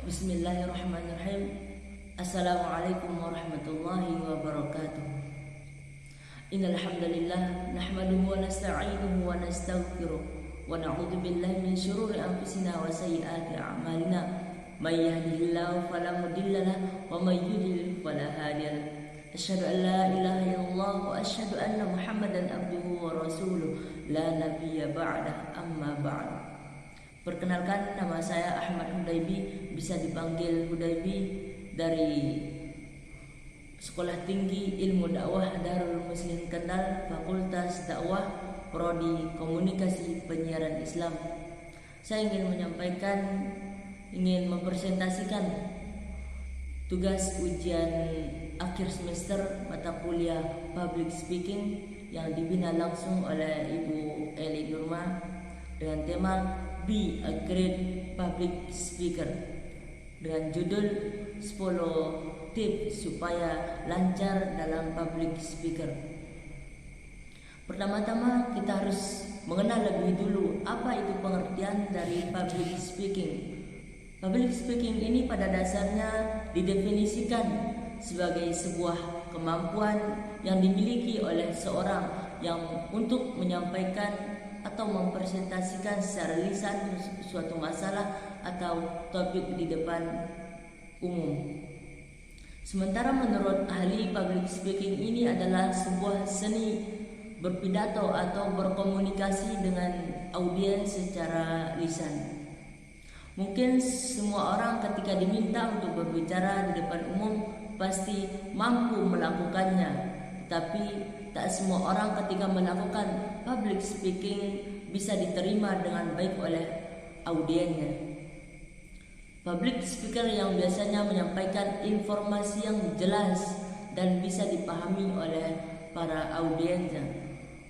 Bismillahirrahmanirrahim. Assalamualaikum warahmatullahi wabarakatuh. Innal hamdalillah nahmaduhu wa nasta'inuhu wa nastaghfiruh wa na'udzu billahi min shururi anfusina wa sayyiati a'malina. May yahdihillahu fala mudilla lahu wa may yudlil fala hadiya lahu. Asyhadu an la ilaha illallah wa asyhadu anna Muhammadan abduhu wa rasuluh la nabiyya ba'dah, amma ba'd. Perkenalkan, nama saya Ahmad Hudaybi, bisa dipanggil Hudaybi, dari Sekolah Tinggi Ilmu Dakwah Darul Muslim Kendal, Fakultas Dakwah, Prodi Komunikasi Penyiaran Islam. Saya ingin mempresentasikan tugas ujian akhir semester mata kuliah Public Speaking yang dibina langsung oleh Ibu Eli Nurma dengan tema Be a Great Public Speaker, dengan judul 10 tips supaya lancar dalam public speaker. Pertama-tama kita harus mengenal lebih dulu apa itu pengertian dari public speaking. Public speaking ini pada dasarnya didefinisikan sebagai sebuah kemampuan yang dimiliki oleh seorang yang untuk menyampaikan atau mempresentasikan secara lisan suatu masalah atau topik di depan umum. Sementara menurut ahli, public speaking ini adalah sebuah seni berpidato atau berkomunikasi dengan audiens secara lisan. Mungkin semua orang ketika diminta untuk berbicara di depan umum pasti mampu melakukannya, tetapi tak semua orang ketika melakukan public speaking bisa diterima dengan baik oleh audiensnya. Public speaker yang biasanya menyampaikan informasi yang jelas dan bisa dipahami oleh para audiensnya.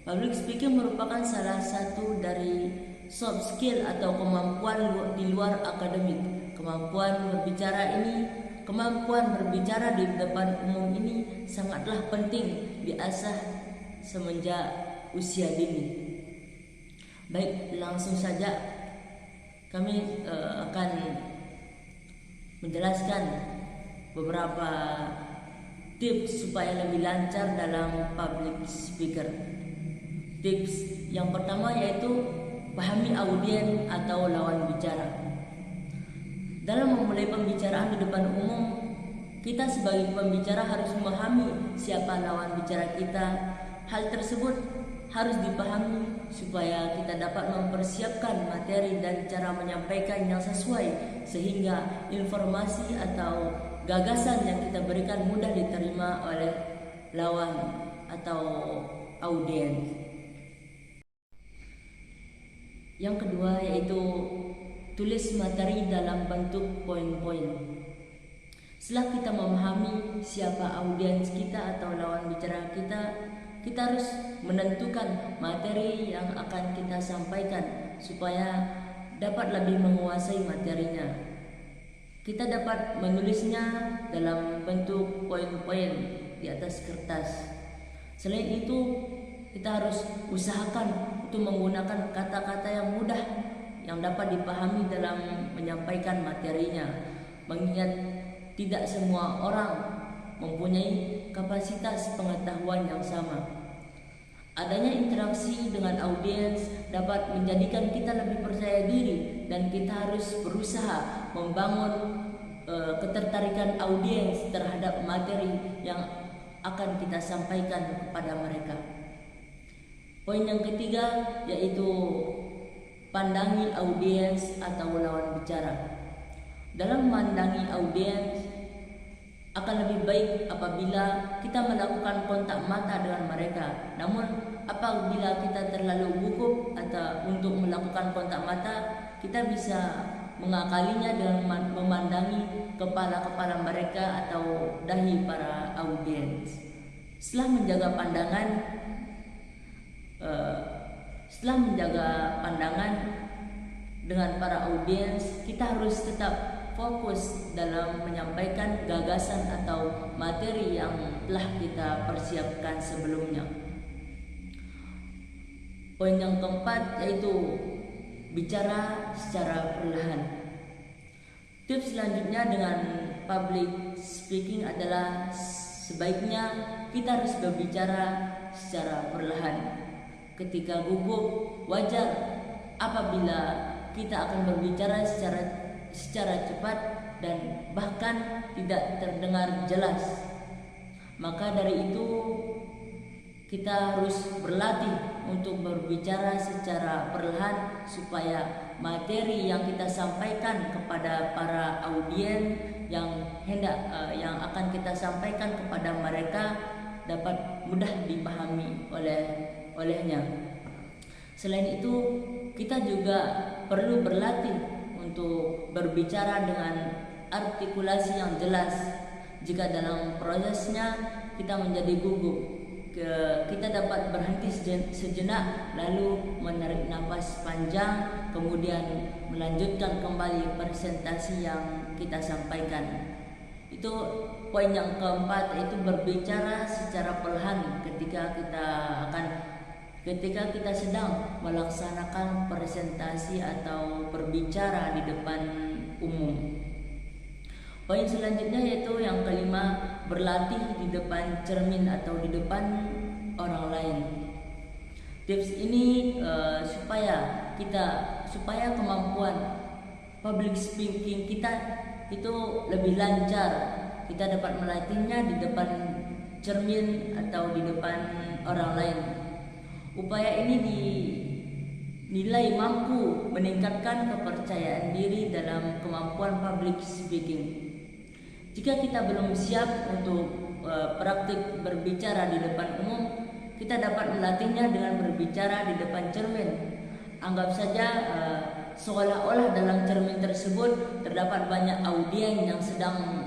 Public speaking merupakan salah satu dari soft skill atau kemampuan di luar akademik. Kemampuan berbicara di depan umum ini sangatlah penting diasah semenjak usia dini. Baik, langsung saja kami akan menjelaskan beberapa tips supaya lebih lancar dalam public speaker. Tips yang pertama yaitu pahami audiens atau lawan bicara. Dalam memulai pembicaraan di depan umum, kita sebagai pembicara harus memahami siapa lawan bicara kita. Hal tersebut harus dipahami supaya kita dapat mempersiapkan materi dan cara menyampaikan yang sesuai, sehingga informasi atau gagasan yang kita berikan mudah diterima oleh lawan atau audiens. Yang kedua yaitu tulis materi dalam bentuk poin-poin. Setelah kita memahami siapa audiens kita atau lawan bicara kita harus menentukan materi yang akan kita sampaikan supaya dapat lebih menguasai materinya. Kita dapat menulisnya dalam bentuk poin-poin di atas kertas. Selain itu, kita harus usahakan untuk menggunakan kata-kata yang mudah yang dapat dipahami dalam menyampaikan materinya, mengingat tidak semua orang mempunyai kapasitas pengetahuan yang sama. Adanya interaksi dengan audiens dapat menjadikan kita lebih percaya diri, dan kita harus berusaha membangun ketertarikan audiens terhadap materi yang akan kita sampaikan kepada mereka. Poin yang ketiga yaitu pandangi audiens atau lawan bicara. Dalam memandangi audiens akan lebih baik apabila kita melakukan kontak mata dengan mereka. Namun apabila kita terlalu gugup atau untuk melakukan kontak mata, kita bisa mengakalinya dengan memandangi kepala-kepala mereka atau dahi para audiens. Setelah menjaga pandangan dengan para audiens, kita harus tetap fokus dalam menyampaikan gagasan atau materi yang telah kita persiapkan sebelumnya. Poin yang keempat yaitu bicara secara perlahan. Tips selanjutnya dengan public speaking adalah sebaiknya kita harus berbicara secara perlahan. Ketika gugup, wajar apabila kita akan berbicara secara cepat dan bahkan tidak terdengar jelas. Maka dari itu kita harus berlatih untuk berbicara secara perlahan supaya materi yang kita sampaikan kepada para audien yang akan kita sampaikan kepada mereka dapat mudah dipahami olehnya. Selain itu, kita juga perlu berlatih untuk berbicara dengan artikulasi yang jelas. Jika dalam prosesnya kita menjadi gugup, kita dapat berhenti sejenak, lalu menarik nafas panjang, kemudian melanjutkan kembali presentasi yang kita sampaikan. Itu poin yang keempat, yaitu berbicara secara perlahan ketika kita sedang melaksanakan presentasi atau berbicara di depan umum. Poin selanjutnya yaitu yang kelima, berlatih di depan cermin atau di depan orang lain. Tips ini supaya kemampuan public speaking kita itu lebih lancar. Kita dapat melatihnya di depan cermin atau di depan orang lain. Upaya ini dinilai mampu meningkatkan kepercayaan diri dalam kemampuan public speaking. Jika kita belum siap untuk praktik berbicara di depan umum, kita dapat melatihnya dengan berbicara di depan cermin. Anggap saja seolah-olah dalam cermin tersebut terdapat banyak audien yang sedang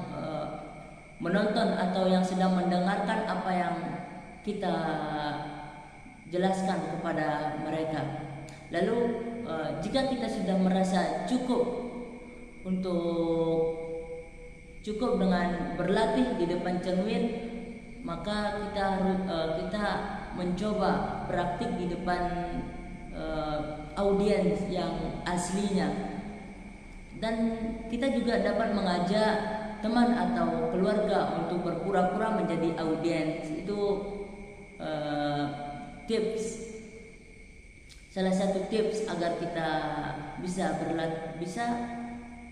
menonton atau yang sedang mendengarkan apa yang kita jelaskan kepada mereka. Lalu jika kita sudah merasa cukup dengan berlatih di depan cermin, maka kita mencoba praktik di depan audiens yang aslinya. Dan kita juga dapat mengajak teman atau keluarga untuk berpura-pura menjadi audiens. Itu salah satu tips agar kita bisa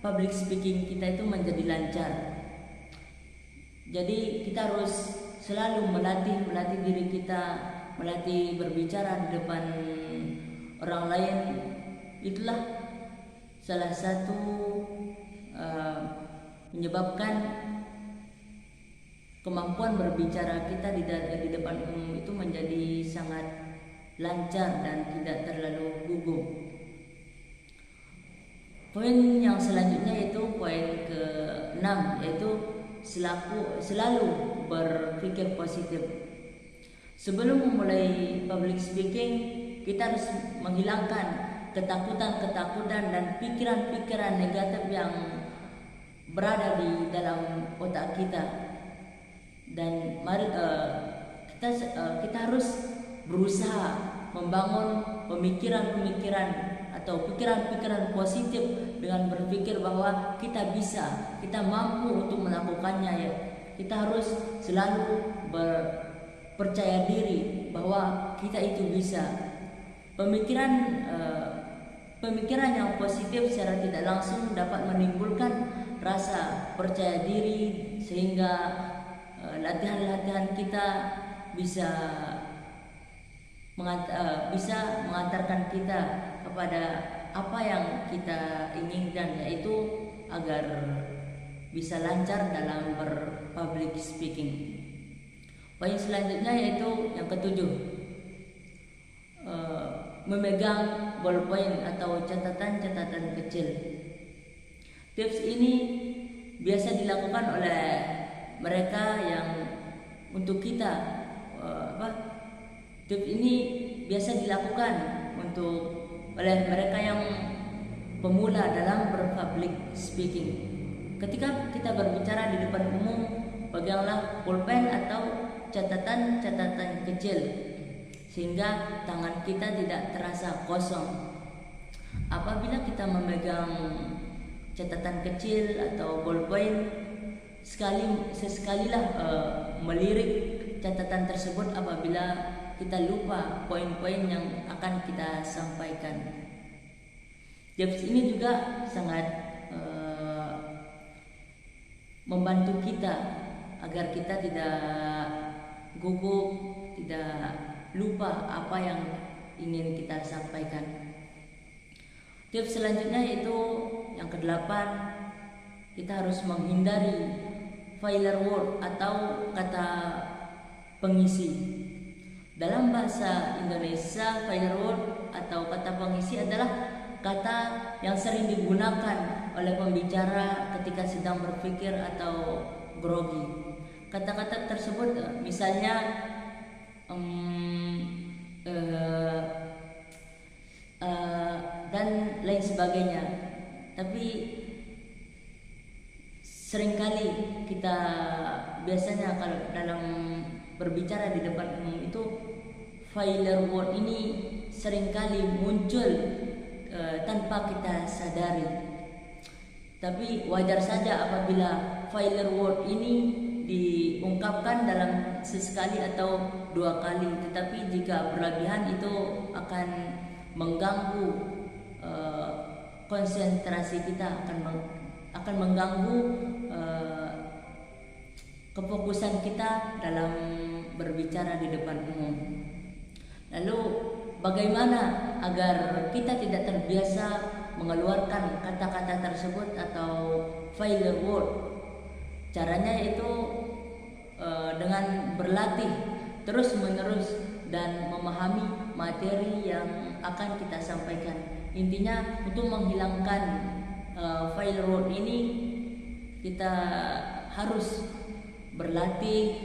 public speaking kita itu menjadi lancar. Jadi kita harus selalu melatih diri kita, melatih berbicara di depan orang lain. Itulah salah satu menyebabkan kemampuan berbicara kita di depan umum itu menjadi sangat lancar dan tidak terlalu gugup. Poin yang selanjutnya yaitu poin ke-6, yaitu selalu berpikir positif. Sebelum memulai public speaking, kita harus menghilangkan ketakutan dan pikiran-pikiran negatif yang berada di dalam otak kita. Dan mari kita harus berusaha membangun pemikiran-pemikiran atau pikiran-pikiran positif dengan berpikir bahwa kita bisa, kita mampu untuk melakukannya ya. Kita harus selalu percaya diri bahwa kita itu bisa. Pemikiran yang positif secara tidak langsung dapat menimbulkan rasa percaya diri, sehingga latihan-latihan kita bisa mengantarkan kita kepada apa yang kita inginkan, yaitu agar bisa lancar dalam berpublic speaking. Poin selanjutnya yaitu yang ke-7, memegang ballpoint atau catatan-catatan kecil. Tips ini biasa dilakukan oleh mereka yang untuk kita tips ini biasa dilakukan oleh mereka yang pemula dalam berpublic speaking. Ketika kita berbicara di depan umum, peganglah pulpen atau catatan-catatan kecil sehingga tangan kita tidak terasa kosong. Apabila kita memegang catatan kecil atau ballpoint, sesekalilah melirik catatan tersebut apabila kita lupa poin-poin yang akan kita sampaikan. Tips ini juga sangat membantu kita agar kita tidak gugup, tidak lupa apa yang ingin kita sampaikan. Tips selanjutnya yaitu yang ke-8, kita harus menghindari filler word atau kata pengisi. Dalam bahasa Indonesia, filler word atau kata pengisi adalah kata yang sering digunakan oleh pembicara ketika sedang berpikir atau grogi. Kata-kata tersebut misalnya dan lain sebagainya. Tapi seringkali kita biasanya kalau dalam berbicara di depan umum itu filler word ini seringkali muncul tanpa kita sadari. Tapi wajar saja apabila filler word ini diungkapkan dalam sesekali atau 2 kali. Tetapi jika berlebihan itu akan mengganggu konsentrasi kita, akan mengganggu kefokusan kita dalam berbicara di depan umum. Lalu bagaimana agar kita tidak terbiasa mengeluarkan kata-kata tersebut atau filler word? Caranya yaitu dengan berlatih terus-menerus dan memahami materi yang akan kita sampaikan. Intinya untuk menghilangkan filler word ini kita harus berlatih,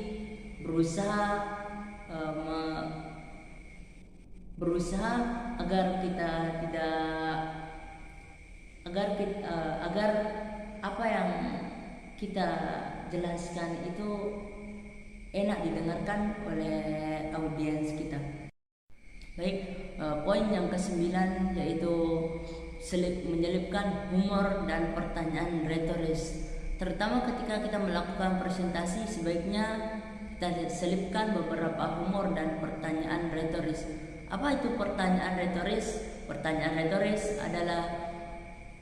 berusaha agar kita agar apa yang kita jelaskan itu enak didengarkan oleh audiens kita. Baik, poin yang ke-9 yaitu menyelipkan humor dan pertanyaan retoris. Terutama ketika kita melakukan presentasi, sebaiknya kita selipkan beberapa humor dan pertanyaan retoris. Apa itu pertanyaan retoris? Pertanyaan retoris adalah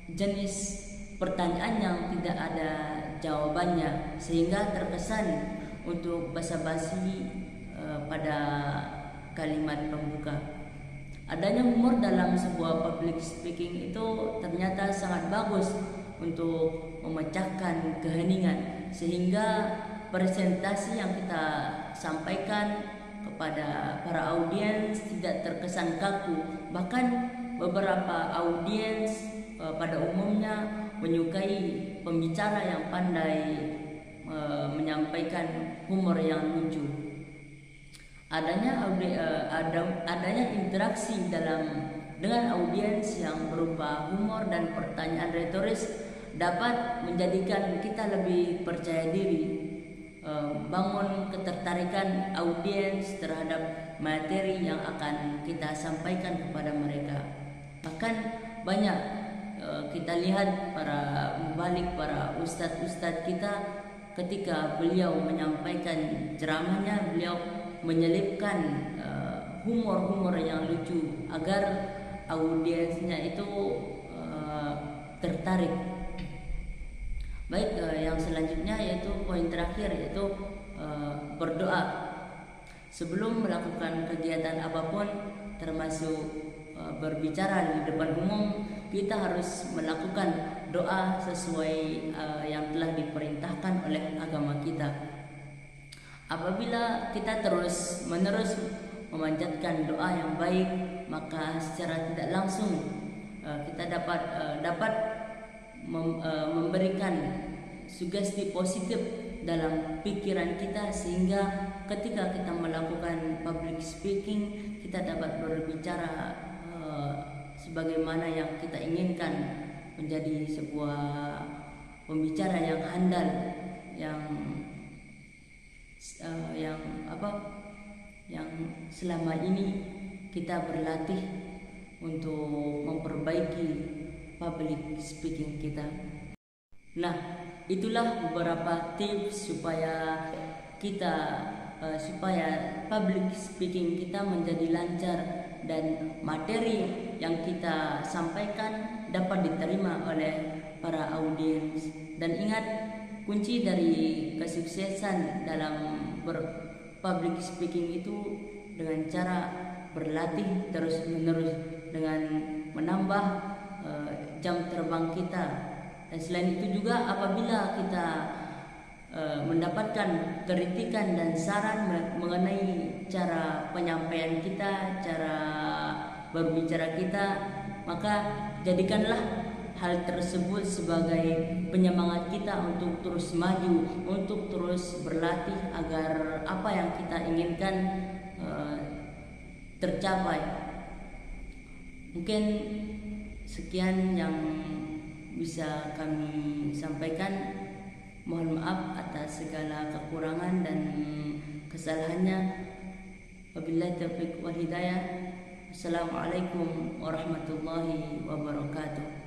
jenis pertanyaan yang tidak ada jawabannya sehingga terkesan untuk basa-basi pada kalimat pembuka. Adanya humor dalam sebuah public speaking itu ternyata sangat bagus untuk memecahkan keheningan sehingga presentasi yang kita sampaikan kepada para audiens tidak terkesan kaku. Bahkan beberapa audiens pada umumnya menyukai pembicara yang pandai menyampaikan humor yang lucu. Adanya interaksi dengan audiens yang berupa humor dan pertanyaan retoris dapat menjadikan kita lebih percaya diri, bangun ketertarikan audiens terhadap materi yang akan kita sampaikan kepada mereka. Bahkan banyak kita lihat para ustadz kita ketika beliau menyampaikan ceramahnya, beliau menyelipkan humor-humor yang lucu agar audiensnya itu tertarik. Baik, yang selanjutnya yaitu poin terakhir yaitu berdoa. Sebelum melakukan kegiatan apapun termasuk berbicara di depan umum, kita harus melakukan doa sesuai yang telah diperintahkan oleh agama kita. Apabila kita terus-menerus memanjatkan doa yang baik, maka secara tidak langsung kita dapat memberikan sugesti positif dalam pikiran kita sehingga ketika kita melakukan public speaking kita dapat berbicara sebagaimana yang kita inginkan, menjadi sebuah pembicara yang handal, yang selama ini kita berlatih untuk memperbaiki public speaking kita. Nah, itulah beberapa tips supaya supaya public speaking kita menjadi lancar dan materi yang kita sampaikan dapat diterima oleh para audiens. Dan ingat, kunci dari kesuksesan dalam public speaking itu dengan cara berlatih terus-menerus, dengan menambah jam terbang kita. Dan selain itu juga apabila kita mendapatkan kritikan dan saran mengenai cara penyampaian kita, cara berbicara kita, maka jadikanlah hal tersebut sebagai penyemangat kita untuk terus maju, untuk terus berlatih agar apa yang kita inginkan tercapai. Mungkin sekian yang bisa kami sampaikan. Mohon maaf atas segala kekurangan dan kesalahannya. Wabillahi taufiq wal hidayah. Assalamualaikum warahmatullahi wabarakatuh.